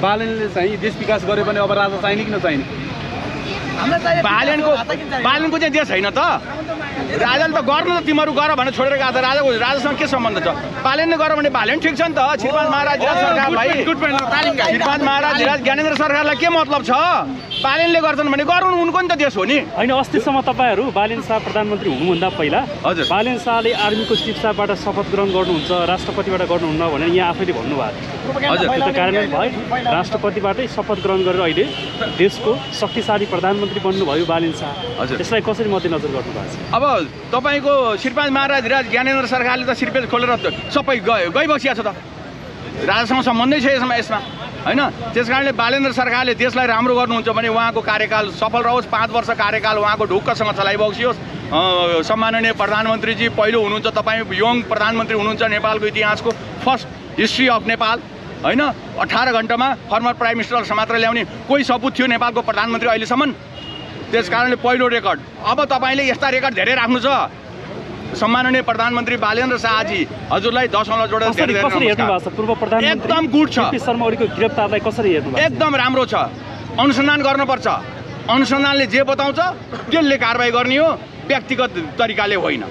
बालनले चाहिँ देश विकास गरे भने अब राजा चाहिने कि नचाहिने? बालनको चाहिँ देश छैन त राजाले त गर्नु त तिमीहरू गर भनेर छोडेर गएको छ राजासँग के सम्बन्ध छ बालेनले गर भने बालेन ठिक छ नि त श्रीपाद महाराज सरकार भाइ श्रीपाद महाराज ज्ञानेन्द्र सरकारलाई के मतलब छ बालेनले गर्छन् भने गर्नु उनको नि त देश हो नि होइन अस्तिसम्म तपाईँहरू बालेन शाह प्रधानमन्त्री हुनुभन्दा पहिला हजुर बालेन शाहले आर्मीको चिफ स्टाफबाट शपथ ग्रहण गर्नुहुन्छ राष्ट्रपतिबाट गर्नुहुन्न भनेर यहाँ आफैले भन्नुभएको हजुर त्यो त कार्यान्वयन भयो राष्ट्रपतिबाटै शपथ ग्रहण गरेर अहिले देशको शक्तिशाली प्रधानमन्त्री बन्नुभयो बालेन शाह हजुर यसलाई कसरी मध्यनजर गर्नु भएको छ अब तपाईँको श्रीपाद महाराज ज्ञानेन्द्र सरकारले त सिरपेज खोलेर सबै गइबसिया छ त राजासँग सम्बन्धै छ यसमा होइन त्यस कारणले बालेन्द्र सरकारले देशलाई राम्रो गर्नुहुन्छ भने उहाँको कार्यकाल सफल रहोस् 5 वर्ष कार्यकाल उहाँको ढुक्कसँग चलाइबक्सियोस् सम्माननीय प्रधानमन्त्रीजी पहिलो हुनुहुन्छ तपाईँ यङ प्रधानमन्त्री हुनुहुन्छ नेपालको इतिहासको फर्स्ट हिस्ट्री अफ नेपाल होइन 18 घण्टामा फर्मर प्राइम मिनिस्टर मात्र ल्याउने कोही सपुत थियो नेपालको प्रधानमन्त्री अहिलेसम्म त्यस कारणले पहिलो रेकर्ड अब तपाईँले यस्ता रेकर्ड धेरै राख्नु छ सम्माननीय प्रधानमन्त्री बालेन्द्र शाहजी हजुरलाई 10 औँला जोडेर कसरी हेर्नु भएको छ पूर्व प्रधानमन्त्री एकदम गुड छ केपी शर्मा ओलीको गिरफ्तारलाई कसरी हेर्नु भएको एकदम राम्रो छ अनुसन्धान गर्नुपर्छ अनुसन्धानले जे बताउँछ त्यसले कारबाही गर्ने हो व्यक्तिगत तरिकाले होइन